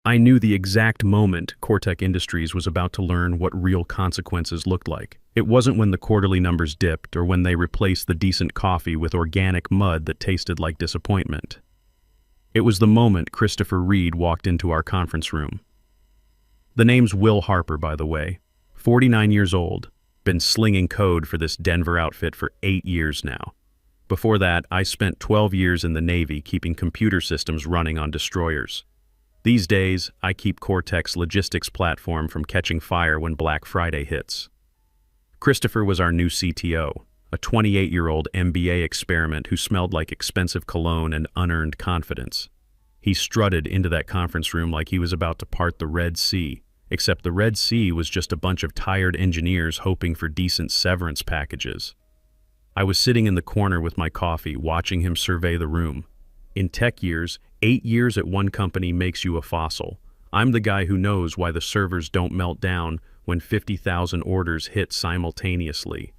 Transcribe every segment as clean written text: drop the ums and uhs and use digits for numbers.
I knew the exact moment Cortec Industries was about to learn what real consequences looked like. It wasn't when the quarterly numbers dipped or when they replaced the decent coffee with organic mud that tasted like disappointment. It was the moment Christopher Reed walked into our conference room. The name's Will Harper, by the way. 49 years old, been slinging code for this Denver outfit for 8 years now. Before that, I spent 12 years in the Navy keeping computer systems running on destroyers. These days, I keep Cortec's logistics platform from catching fire when Black Friday hits. Christopher was our new CTO, a 28-year-old MBA experiment who smelled like expensive cologne and unearned confidence. He strutted into that conference room like he was about to part the Red Sea, except the Red Sea was just a bunch of tired engineers hoping for decent severance packages. I was sitting in the corner with my coffee, watching him survey the room. In tech years, 8 years at one company makes you a fossil. I'm the guy who knows why the servers don't melt down when 50,000 orders hit simultaneously.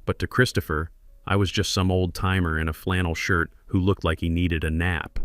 But to Christopher, I was just some old-timer in a flannel shirt who looked like he needed a nap.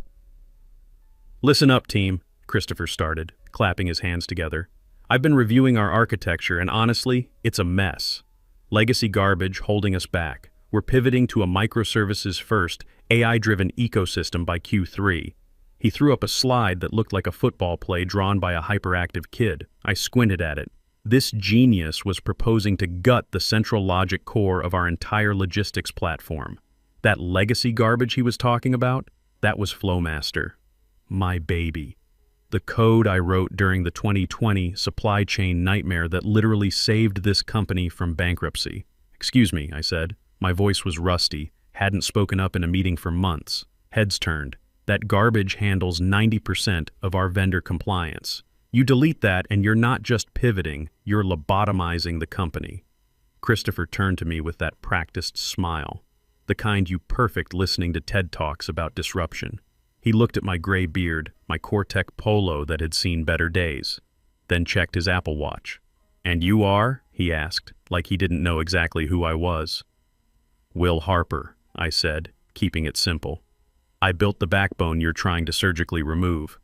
"Listen up, team," Christopher started, clapping his hands together. "I've been reviewing our architecture, and honestly, it's a mess. Legacy garbage holding us back. We're pivoting to a microservices-first, AI-driven ecosystem by Q3. He threw up a slide that looked like a football play drawn by a hyperactive kid. I squinted at it. This genius was proposing to gut the central logic core of our entire logistics platform. That legacy garbage he was talking about, that was Flowmaster. My baby. The code I wrote during the 2020 supply chain nightmare that literally saved this company from bankruptcy. "Excuse me," I said. My voice was rusty, hadn't spoken up in a meeting for months. Heads turned. "That garbage handles 90% of our vendor compliance. You delete that and you're not just pivoting, you're lobotomizing the company." Christopher turned to me with that practiced smile, the kind you perfect listening to TED Talks about disruption. He looked at my gray beard, my Cortec polo that had seen better days, then checked his Apple Watch. "And you are?" he asked, like he didn't know exactly who I was. "Will Harper," I said, keeping it simple. "I built the backbone you're trying to surgically remove."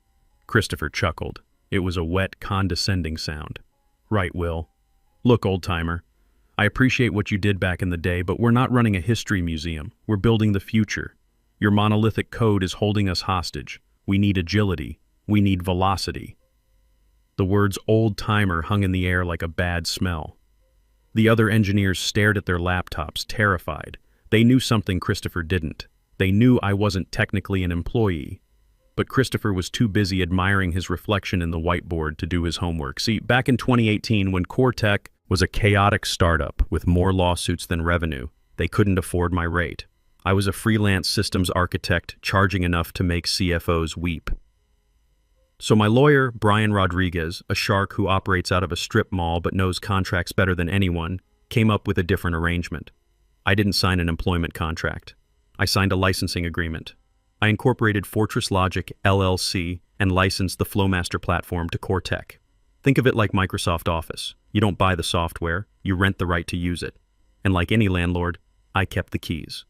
Christopher chuckled. It was a wet, condescending sound. "Right, Will. Look, old-timer, I appreciate what you did back in the day, but we're not running a history museum. We're building the future. Your monolithic code is holding us hostage. We need agility. We need velocity." The words old-timer hung in the air like a bad smell. The other engineers stared at their laptops, terrified. They knew something Christopher didn't. They knew I wasn't technically an employee. But Christopher was too busy admiring his reflection in the whiteboard to do his homework. See, back in 2018, when Cortec was a chaotic startup with more lawsuits than revenue, they couldn't afford my rate. I was a freelance systems architect charging enough to make CFOs weep. So my lawyer, Brian Rodriguez, a shark who operates out of a strip mall but knows contracts better than anyone, came up with a different arrangement. I didn't sign an employment contract. I signed a licensing agreement. I incorporated Fortress Logic LLC and licensed the Flowmaster platform to Cortec. Think of it like Microsoft Office. You don't buy the software, you rent the right to use it. And like any landlord, I kept the keys.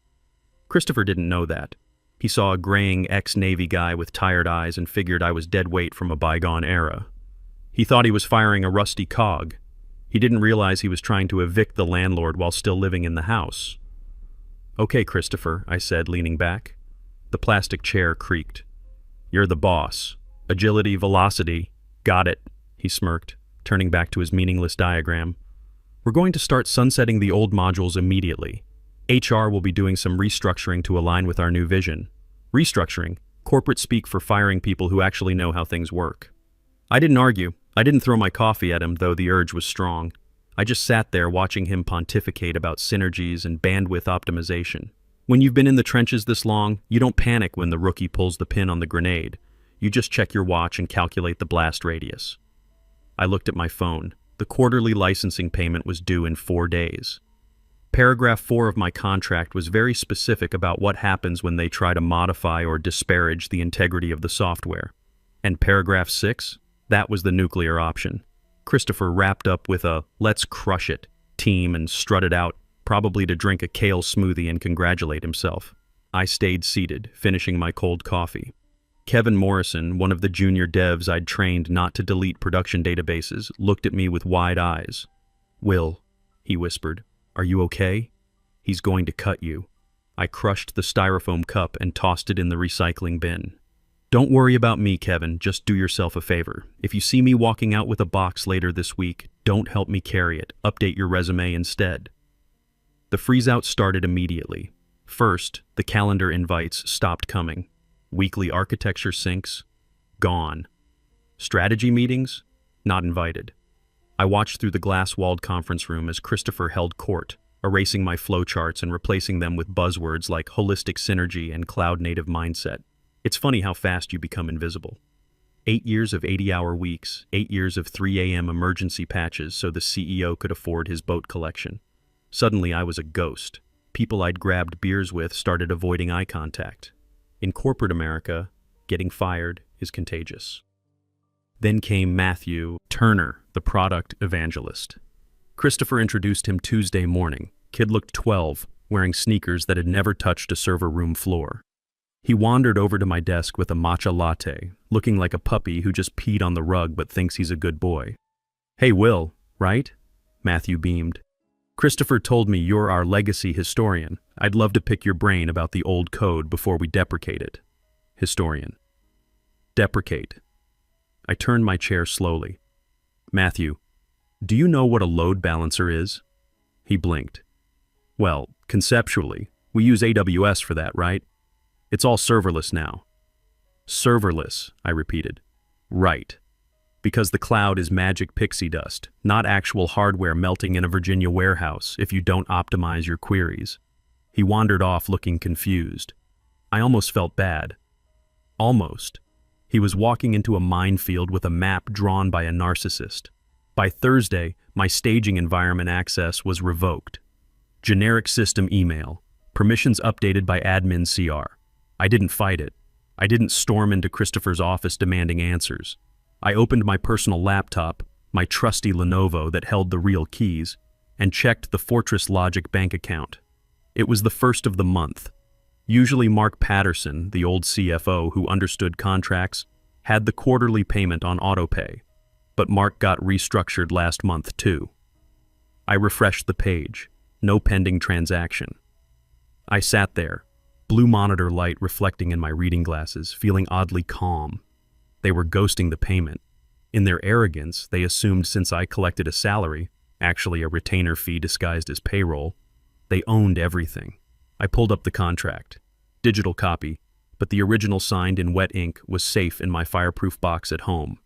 Christopher didn't know that. He saw a graying ex-Navy guy with tired eyes and figured I was dead weight from a bygone era. He thought he was firing a rusty cog. He didn't realize he was trying to evict the landlord while still living in the house. "Okay, Christopher," I said, leaning back. The plastic chair creaked. "You're the boss. Agility, velocity. Got it," he smirked, turning back to his meaningless diagram. "We're going to start sunsetting the old modules immediately. HR will be doing some restructuring to align with our new vision. Restructuring, corporate speak for firing people who actually know how things work." I didn't argue. I didn't throw my coffee at him, though the urge was strong. I just sat there watching him pontificate about synergies and bandwidth optimization. When you've been in the trenches this long, you don't panic when the rookie pulls the pin on the grenade. You just check your watch and calculate the blast radius. I looked at my phone. The quarterly licensing payment was due in 4 days. Paragraph 4 of my contract was very specific about what happens when they try to modify or disparage the integrity of the software. And paragraph 6? That was the nuclear option. Christopher wrapped up with a "let's crush it" team and strutted out, probably to drink a kale smoothie and congratulate himself. I stayed seated, finishing my cold coffee. Kevin Morrison, one of the junior devs I'd trained not to delete production databases, looked at me with wide eyes. "Will," he whispered, "are you okay? He's going to cut you." I crushed the styrofoam cup and tossed it in the recycling bin. "Don't worry about me, Kevin. Just do yourself a favor. If you see me walking out with a box later this week, don't help me carry it. Update your resume instead." The freeze-out started immediately. First, the calendar invites stopped coming. Weekly architecture syncs? Gone. Strategy meetings? Not invited. I watched through the glass-walled conference room as Christopher held court, erasing my flowcharts and replacing them with buzzwords like holistic synergy and cloud-native mindset. It's funny how fast you become invisible. 8 years of 80-hour weeks, 8 years of 3 a.m. emergency patches so the CEO could afford his boat collection. Suddenly I was a ghost. People I'd grabbed beers with started avoiding eye contact. In corporate America, getting fired is contagious. Then came Matthew Turner, the product evangelist. Christopher introduced him Tuesday morning. Kid looked 12, wearing sneakers that had never touched a server room floor. He wandered over to my desk with a matcha latte, looking like a puppy who just peed on the rug but thinks he's a good boy. "Hey, Will, right?" Matthew beamed. "Christopher told me you're our legacy historian. I'd love to pick your brain about the old code before we deprecate it." Historian. Deprecate. I turned my chair slowly. "Matthew, do you know what a load balancer is?" He blinked. "Well, conceptually, we use AWS for that, right? It's all serverless now." "Serverless," I repeated. "Right. Because the cloud is magic pixie dust, not actual hardware melting in a Virginia warehouse if you don't optimize your queries." He wandered off looking confused. I almost felt bad. Almost. He was walking into a minefield with a map drawn by a narcissist. By Thursday, my staging environment access was revoked. Generic system email. Permissions updated by admin CR. I didn't fight it. I didn't storm into Christopher's office demanding answers. I opened my personal laptop, my trusty Lenovo that held the real keys, and checked the Fortress Logic bank account. It was the first of the month. Usually Mark Patterson, the old CFO who understood contracts, had the quarterly payment on autopay. But Mark got restructured last month too. I refreshed the page. No pending transaction. I sat there, blue monitor light reflecting in my reading glasses, feeling oddly calm. They were ghosting the payment. In their arrogance, they assumed since I collected a salary, actually a retainer fee disguised as payroll, they owned everything. I pulled up the contract. Digital copy, but the original signed in wet ink was safe in my fireproof box at home.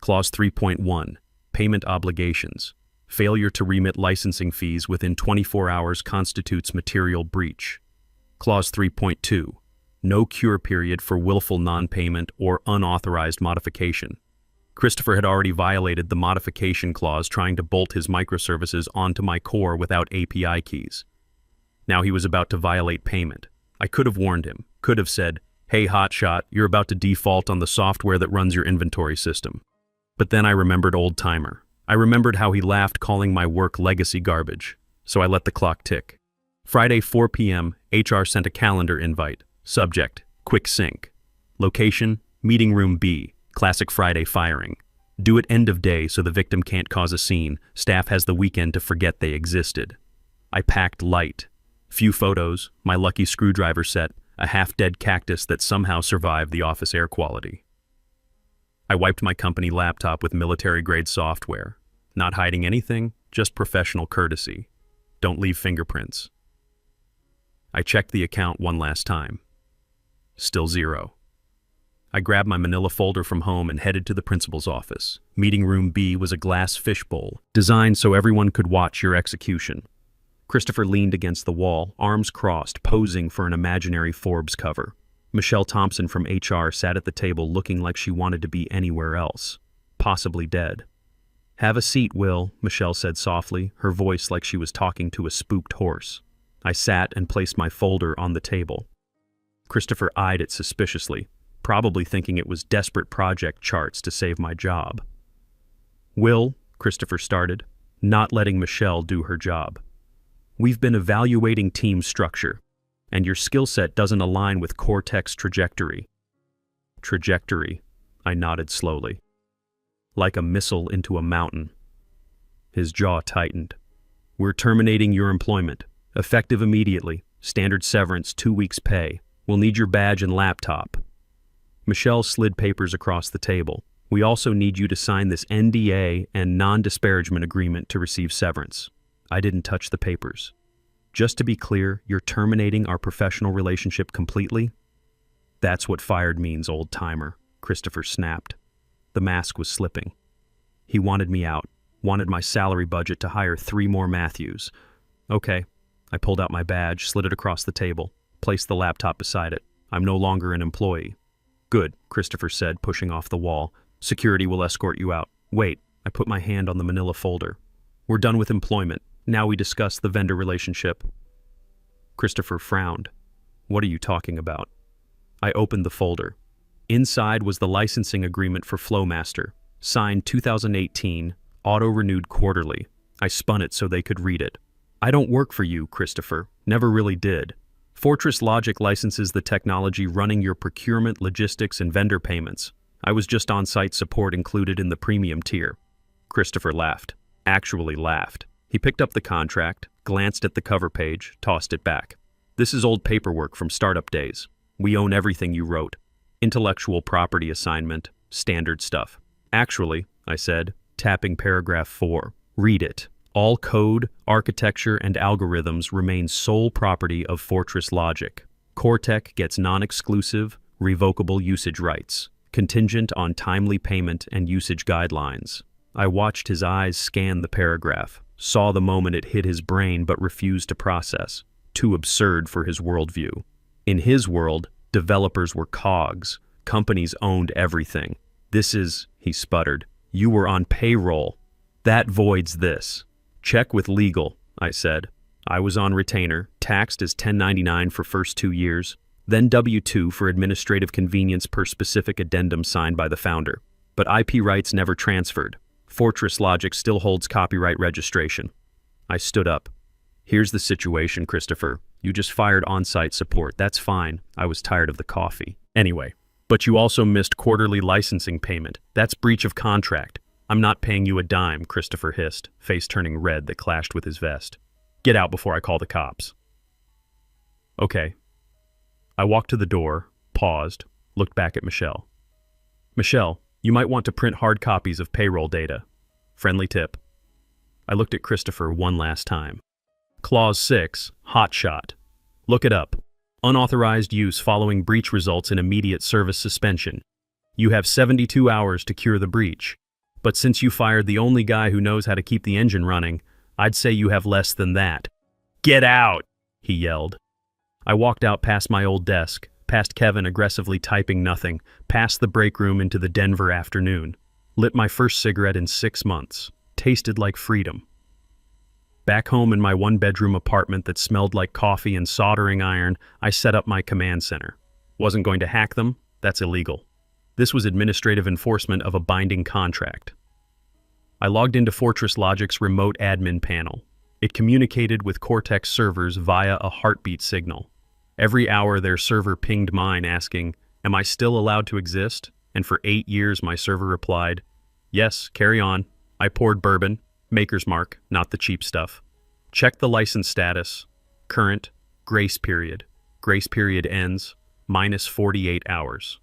Clause 3.1, Payment Obligations. Failure to remit licensing fees within 24 hours constitutes material breach. Clause 3.2, No cure period for willful non-payment or unauthorized modification. Christopher had already violated the modification clause trying to bolt his microservices onto my core without API keys. Now he was about to violate payment. I could have warned him, could have said, "Hey hotshot, you're about to default on the software that runs your inventory system." But then I remembered old timer. I remembered how he laughed calling my work legacy garbage, so I let the clock tick. Friday 4 p.m., HR sent a calendar invite. Subject, quick sync. Location, meeting room B, classic Friday firing. Do it end of day so the victim can't cause a scene. Staff has the weekend to forget they existed. I packed light. Few photos, my lucky screwdriver set, a half-dead cactus that somehow survived the office air quality. I wiped my company laptop with military-grade software. Not hiding anything, just professional courtesy. Don't leave fingerprints. I checked the account one last time. Still zero. I grabbed my manila folder from home and headed to the principal's office. Meeting room B was a glass fishbowl, designed so everyone could watch your execution. Christopher leaned against the wall, arms crossed, posing for an imaginary Forbes cover. Michelle Thompson from HR sat at the table looking like she wanted to be anywhere else, possibly dead. "Have a seat, Will," Michelle said softly, her voice like she was talking to a spooked horse. I sat and placed my folder on the table. Christopher eyed it suspiciously, probably thinking it was desperate project charts to save my job. "Will," Christopher started, not letting Michelle do her job. "We've been evaluating team structure, and your skill set doesn't align with Cortex trajectory." Trajectory, I nodded slowly. Like a missile into a mountain. His jaw tightened. We're terminating your employment. Effective immediately. Standard severance, 2 weeks pay. We'll need your badge and laptop. Michelle slid papers across the table. We also need you to sign this NDA and non-disparagement agreement to receive severance. I didn't touch the papers. Just to be clear, you're terminating our professional relationship completely? That's what fired means, old-timer, Christopher snapped. The mask was slipping. He wanted me out, wanted my salary budget to hire 3 more Matthews. Okay. I pulled out my badge, slid it across the table, placed the laptop beside it. I'm no longer an employee. Good, Christopher said, pushing off the wall. Security will escort you out. Wait, I put my hand on the manila folder. We're done with employment. Now we discuss the vendor relationship. Christopher frowned. What are you talking about? I opened the folder. Inside was the licensing agreement for Flowmaster, signed 2018, auto-renewed quarterly. I spun it so they could read it. I don't work for you, Christopher. Never really did. Fortress Logic licenses the technology running your procurement, logistics, and vendor payments. I was just on-site support included in the premium tier. Christopher laughed. Actually laughed. He picked up the contract, glanced at the cover page, tossed it back. This is old paperwork from startup days. We own everything you wrote. Intellectual property assignment, standard stuff. Actually, I said, tapping paragraph 4. Read it. All code, architecture, and algorithms remain sole property of Fortress Logic. CoreTech gets non-exclusive, revocable usage rights, contingent on timely payment and usage guidelines. I watched his eyes scan the paragraph, saw the moment it hit his brain but refused to process. Too absurd for his worldview. In his world, developers were cogs. Companies owned everything. This is, he sputtered, you were on payroll. That voids this. Check with legal, I said. I was on retainer, taxed as 1099 for first 2 years, then W-2 for administrative convenience per specific addendum signed by the founder. But IP rights never transferred. Fortress Logic still holds copyright registration. I stood up. Here's the situation, Christopher. You just fired on-site support. That's fine. I was tired of the coffee. Anyway, but you also missed quarterly licensing payment. That's breach of contract. I'm not paying you a dime, Christopher hissed, face turning red that clashed with his vest. Get out before I call the cops. Okay. I walked to the door, paused, looked back at Michelle. Michelle, you might want to print hard copies of payroll data. Friendly tip. I looked at Christopher one last time. Clause 6, hotshot. Look it up. Unauthorized use following breach results in immediate service suspension. You have 72 hours to cure the breach. But since you fired the only guy who knows how to keep the engine running, I'd say you have less than that. Get out, he yelled. I walked out past my old desk, past Kevin aggressively typing nothing, past the break room into the Denver afternoon. Lit my first cigarette in 6 months. Tasted like freedom. Back home in my 1-bedroom apartment that smelled like coffee and soldering iron, I set up my command center. Wasn't going to hack them? That's illegal. This was administrative enforcement of a binding contract. I logged into Fortress Logic's remote admin panel. It communicated with Cortex servers via a heartbeat signal. Every hour their server pinged mine asking, "Am I still allowed to exist?" And for 8 years my server replied, "Yes, carry on. I poured bourbon, Maker's Mark, not the cheap stuff. Check the license status. Current, grace period. Grace period ends, minus 48 hours.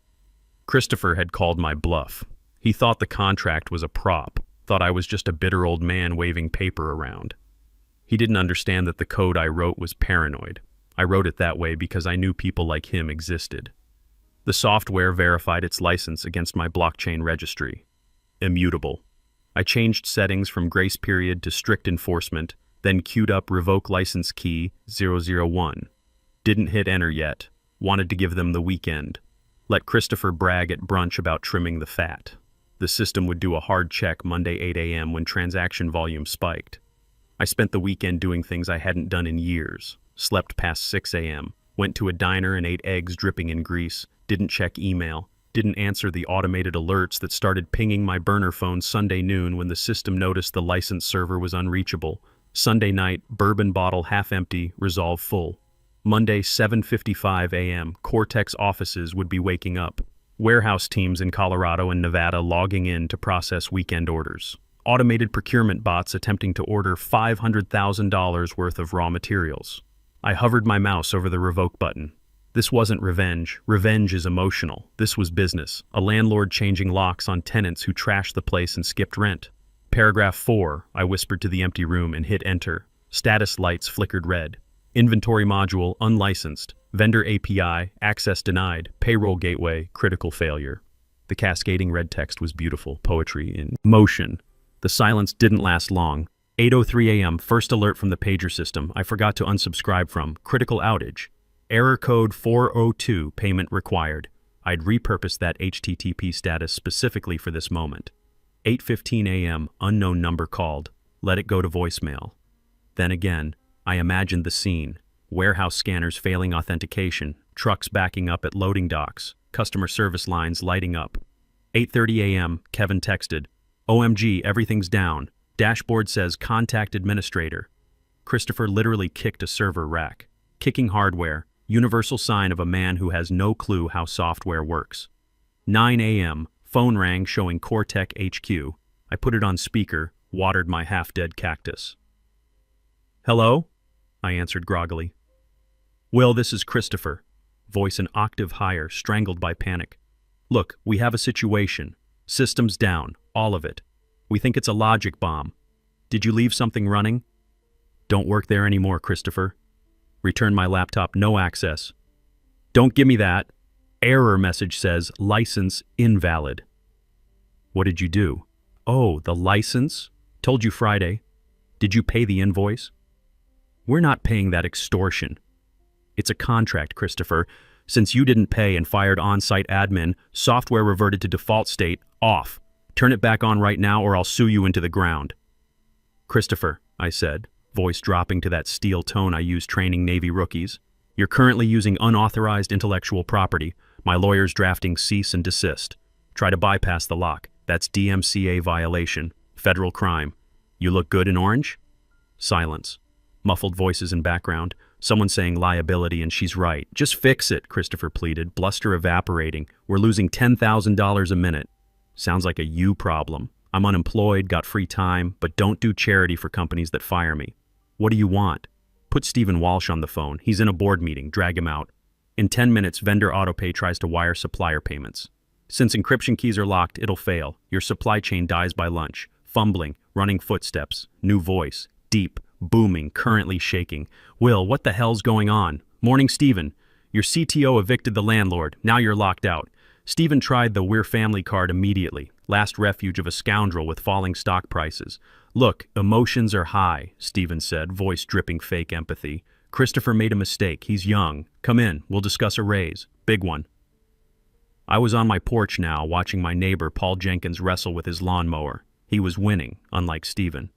Christopher had called my bluff. He thought the contract was a prop, thought I was just a bitter old man waving paper around. He didn't understand that the code I wrote was paranoid. I wrote it that way because I knew people like him existed. The software verified its license against my blockchain registry. Immutable. I changed settings from grace period to strict enforcement, then queued up revoke license key 001. Didn't hit enter yet. Wanted to give them the weekend. Let Christopher brag at brunch about trimming the fat. The system would do a hard check Monday 8 a.m. when transaction volume spiked. I spent the weekend doing things I hadn't done in years. Slept past 6 a.m. Went to a diner and ate eggs dripping in grease. Didn't check email. Didn't answer the automated alerts that started pinging my burner phone Sunday noon when the system noticed the license server was unreachable. Sunday night, bourbon bottle half empty, resolve full. Monday 7:55 a.m., Cortex offices would be waking up. Warehouse teams in Colorado and Nevada logging in to process weekend orders. Automated procurement bots attempting to order $500,000 worth of raw materials. I hovered my mouse over the revoke button. This wasn't revenge. Revenge is emotional. This was business. A landlord changing locks on tenants who trashed the place and skipped rent. Paragraph 4, I whispered to the empty room and hit enter. Status lights flickered red. Inventory module unlicensed. Vendor API, access denied. Payroll gateway, critical failure. The cascading red text was beautiful, poetry in motion. The silence didn't last long. 8:03 a.m., first alert from the pager system I forgot to unsubscribe from. Critical outage. Error code 402, payment required. I'd repurposed that HTTP status specifically for this moment. 8:15 a.m., unknown number called. Let it go to voicemail. Then again, I imagined the scene. Warehouse scanners failing authentication, trucks backing up at loading docks, customer service lines lighting up. 8:30 a.m., Kevin texted, OMG, everything's down. Dashboard says contact administrator. Christopher literally kicked a server rack. Kicking hardware, universal sign of a man who has no clue how software works. 9 a.m., phone rang showing Cortec HQ. I put it on speaker, watered my half-dead cactus. Hello? I answered groggily. Will, this is Christopher. Voice an octave higher, strangled by panic. Look, we have a situation. Systems down, all of it. We think it's a logic bomb. Did you leave something running? Don't work there anymore, Christopher. Return my laptop, no access. Don't give me that. Error message says, license invalid. What did you do? Oh, the license? Told you Friday. Did you pay the invoice? We're not paying that extortion. It's a contract, Christopher. Since you didn't pay and fired on-site admin, software reverted to default state, off. Turn it back on right now or I'll sue you into the ground. Christopher, I said, voice dropping to that steel tone I use training Navy rookies. You're currently using unauthorized intellectual property. My lawyer's drafting cease and desist. Try to bypass the lock. That's DMCA violation. Federal crime. You look good in orange? Silence. Muffled voices in background. Someone saying liability and she's right. Just fix it, Christopher pleaded, bluster evaporating. We're losing $10,000 a minute. Sounds like a you problem. I'm unemployed, got free time, but don't do charity for companies that fire me. What do you want? Put Stephen Walsh on the phone. He's in a board meeting. Drag him out. In 10 minutes, vendor autopay tries to wire supplier payments. Since encryption keys are locked, it'll fail. Your supply chain dies by lunch. Fumbling, running footsteps, new voice, deep, booming, currently shaking. Will, what the hell's going on? Morning, Stephen. Your CTO evicted the landlord. Now you're locked out. Stephen tried the We're Family card immediately. Last refuge of a scoundrel with falling stock prices. Look, emotions are high, Stephen said, voice dripping fake empathy. Christopher made a mistake. He's young. Come in. We'll discuss a raise. Big one. I was on my porch now, watching my neighbor Paul Jenkins wrestle with his lawnmower. He was winning, unlike Stephen.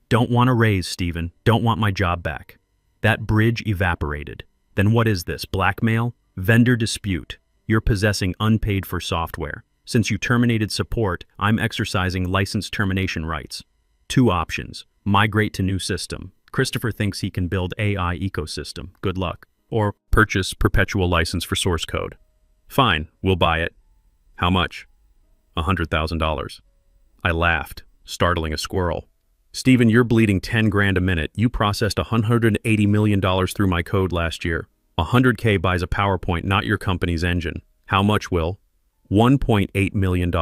Don't want a raise, Stephen. Don't want my job back. That bridge evaporated. Then what is this, blackmail? Vendor dispute. You're possessing unpaid-for software. Since you terminated support, I'm exercising license termination rights. 2 options. Migrate to new system. Christopher thinks he can build AI ecosystem. Good luck. Or purchase perpetual license for source code. Fine, we'll buy it. How much? $100,000. I laughed, startling a squirrel. Stephen, you're bleeding 10 grand a minute. You processed $180 million through my code last year. $100K buys a PowerPoint, not your company's engine. How much, Will? $1.8 million.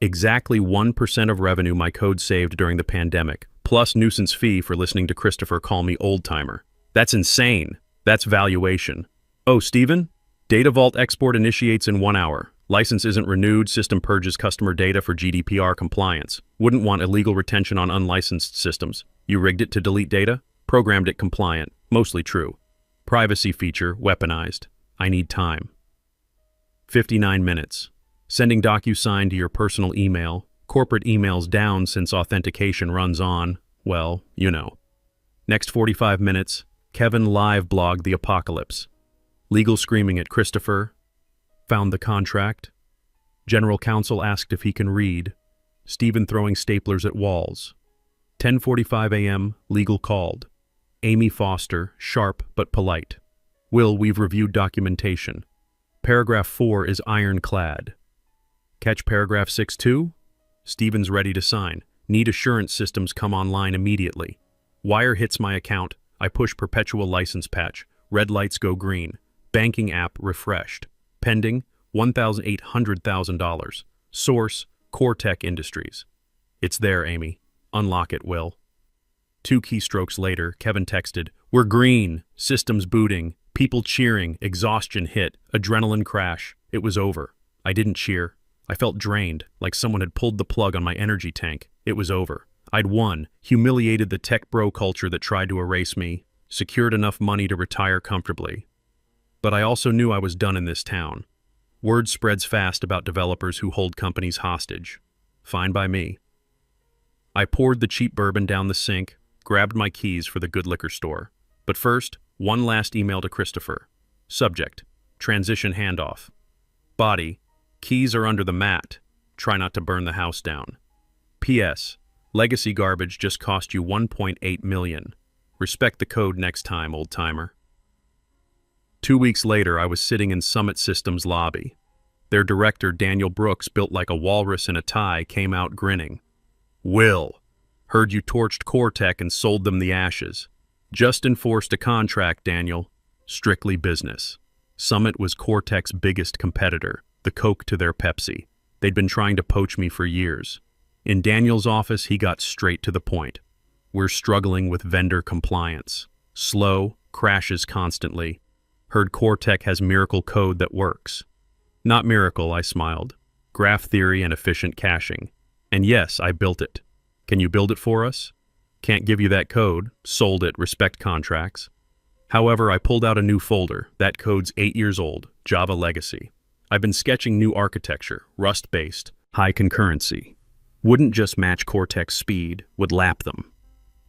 Exactly 1% of revenue my code saved during the pandemic, plus nuisance fee for listening to Christopher call me old-timer. That's insane. That's valuation. Oh, Stephen? Data Vault export initiates in 1 hour. License isn't renewed, system purges customer data for GDPR compliance. Wouldn't want illegal retention on unlicensed systems. You rigged it to delete data? Programmed it compliant. Mostly true. Privacy feature weaponized. I need time. 59 minutes. Sending DocuSign to your personal email. Corporate emails down since authentication runs on, well, you know. Next 45 minutes, Kevin live blogged the apocalypse. Legal screaming at Christopher. Found the contract. General counsel asked if he can read. Stephen throwing staplers at walls. 10:45 a.m., legal called. Amy Foster, sharp but polite. Will, we've reviewed documentation. Paragraph 4 is ironclad. Catch paragraph 6 too? Stephen's ready to sign. Need assurance systems come online immediately. Wire hits my account. I push perpetual license patch. Red lights go green. Banking app refreshed. Pending $1,800,000. Source, CoreTech Industries. It's there, Amy. Unlock it, Will. 2 keystrokes later, Kevin texted, "We're green. Systems booting. People cheering. Exhaustion hit. Adrenaline crash. It was over. I didn't cheer. I felt drained, like someone had pulled the plug on my energy tank. It was over. I'd won, humiliated the tech bro culture that tried to erase me, secured enough money to retire comfortably. But I also knew I was done in this town. Word spreads fast about developers who hold companies hostage. Fine by me. I poured the cheap bourbon down the sink, grabbed my keys for the good liquor store. But first, one last email to Christopher. Subject, transition handoff. Body, keys are under the mat. Try not to burn the house down. P.S. Legacy garbage just cost you $1.8 million. Respect the code next time, old-timer. 2 weeks later, I was sitting in Summit Systems' lobby. Their director, Daniel Brooks, built like a walrus in a tie, came out grinning. Will, heard you torched CoreTech and sold them the ashes. Just enforced a contract, Daniel. Strictly business. Summit was CoreTech's biggest competitor, the Coke to their Pepsi. They'd been trying to poach me for years. In Daniel's office, he got straight to the point. We're struggling with vendor compliance. Slow, crashes constantly. Heard CoreTech has miracle code that works. Not miracle, I smiled. Graph theory and efficient caching. And yes, I built it. Can you build it for us? Can't give you that code. Sold it, respect contracts. However, I pulled out a new folder. That code's 8 years old, Java Legacy. I've been sketching new architecture, Rust-based, high concurrency. Wouldn't just match CoreTech's speed, would lap them.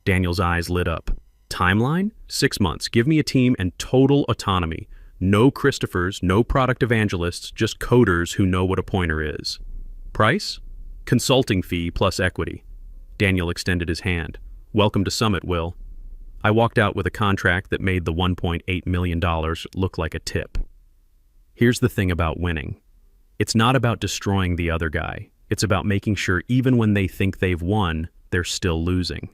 Daniel's eyes lit up. Timeline? 6 months. Give me a team and total autonomy. No Christophers, no product evangelists, just coders who know what a pointer is. Price? Consulting fee plus equity. Daniel extended his hand. Welcome to Summit, Will. I walked out with a contract that made the $1.8 million look like a tip. Here's the thing about winning. It's not about destroying the other guy. It's about making sure even when they think they've won, they're still losing.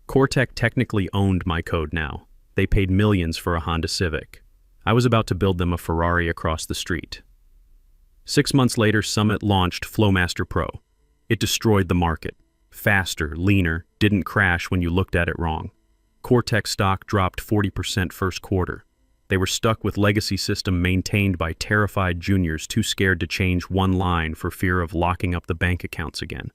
CoreTech technically owned my code now. They paid millions for a Honda Civic. I was about to build them a Ferrari across the street. 6 months later, Summit launched Flowmaster Pro. It destroyed the market. Faster, leaner, didn't crash when you looked at it wrong. CoreTech stock dropped 40% first quarter. They were stuck with legacy system maintained by terrified juniors too scared to change one line for fear of locking up the bank accounts again.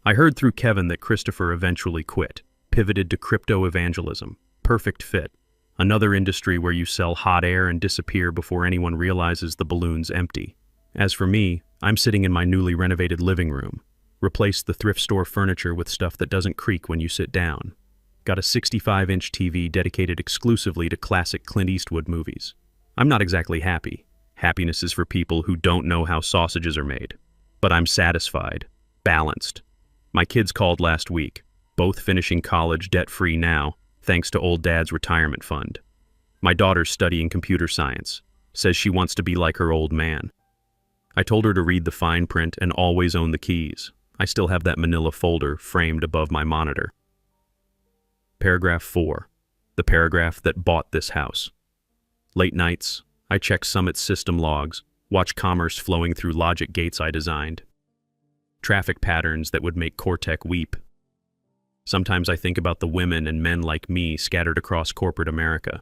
I heard through Kevin that Christopher eventually quit, pivoted to crypto evangelism. Perfect fit. Another industry where you sell hot air and disappear before anyone realizes the balloon's empty. As for me, I'm sitting in my newly renovated living room. Replaced the thrift store furniture with stuff that doesn't creak when you sit down. Got a 65-inch TV dedicated exclusively to classic Clint Eastwood movies. I'm not exactly happy. Happiness is for people who don't know how sausages are made. But I'm satisfied, balanced. My kids called last week, both finishing college debt-free now, thanks to old dad's retirement fund. My daughter's studying computer science, says she wants to be like her old man. I told her to read the fine print and always own the keys. I still have that manila folder framed above my monitor. Paragraph 4, the paragraph that bought this house. Late nights, I check Summit's system logs, watch commerce flowing through logic gates I designed. Traffic patterns that would make CoreTech weep. Sometimes I think about the women and men like me scattered across corporate America.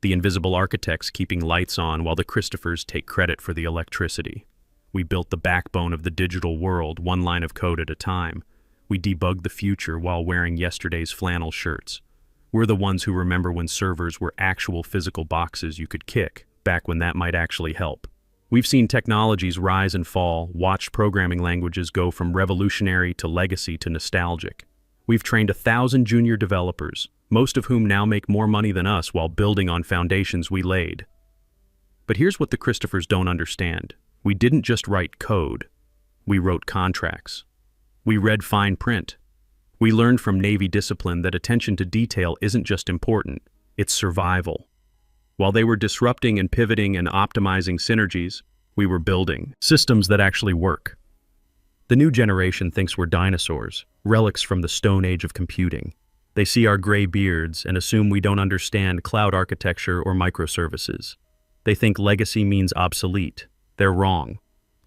The invisible architects keeping lights on while the Christophers take credit for the electricity. We built the backbone of the digital world, one line of code at a time. We debug the future while wearing yesterday's flannel shirts. We're the ones who remember when servers were actual physical boxes you could kick, back when that might actually help. We've seen technologies rise and fall, watched programming languages go from revolutionary to legacy to nostalgic. We've trained 1,000 junior developers, most of whom now make more money than us while building on foundations we laid. But here's what the Christophers don't understand. We didn't just write code. We wrote contracts. We read fine print. We learned from Navy discipline that attention to detail isn't just important, it's survival. While they were disrupting and pivoting and optimizing synergies, we were building systems that actually work. The new generation thinks we're dinosaurs, relics from the Stone Age of computing. They see our gray beards and assume we don't understand cloud architecture or microservices. They think legacy means obsolete. They're wrong.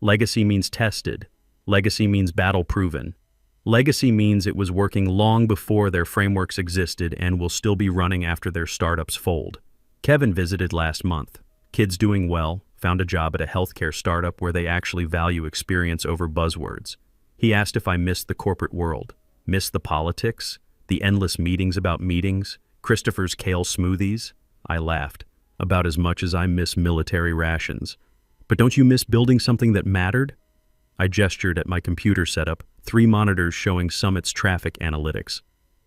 Legacy means tested. Legacy means battle-proven. Legacy means it was working long before their frameworks existed and will still be running after their startups fold. Kevin visited last month. Kids doing well, found a job at a healthcare startup where they actually value experience over buzzwords. He asked if I missed the corporate world, missed the politics, the endless meetings about meetings, Christopher's kale smoothies. I laughed. About as much as I miss military rations. But don't you miss building something that mattered? I gestured at my computer setup, 3 monitors showing Summit's traffic analytics.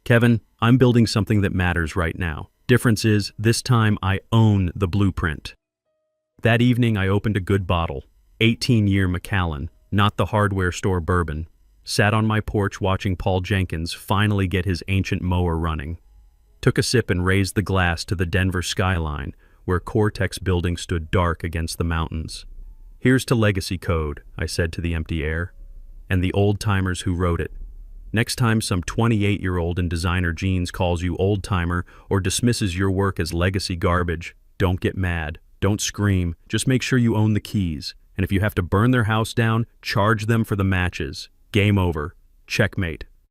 Kevin, I'm building something that matters right now. Difference is, this time I own the blueprint. That evening I opened a good bottle, 18-year Macallan, not the hardware store bourbon. Sat on my porch watching Paul Jenkins finally get his ancient mower running. Took a sip and raised the glass to the Denver skyline, where Cortex building stood dark against the mountains. Here's to legacy code, I said to the empty air, and the old-timers who wrote it. Next time some 28-year-old in designer jeans calls you old-timer or dismisses your work as legacy garbage, don't get mad, don't scream, just make sure you own the keys. And if you have to burn their house down, charge them for the matches. Game over. Checkmate.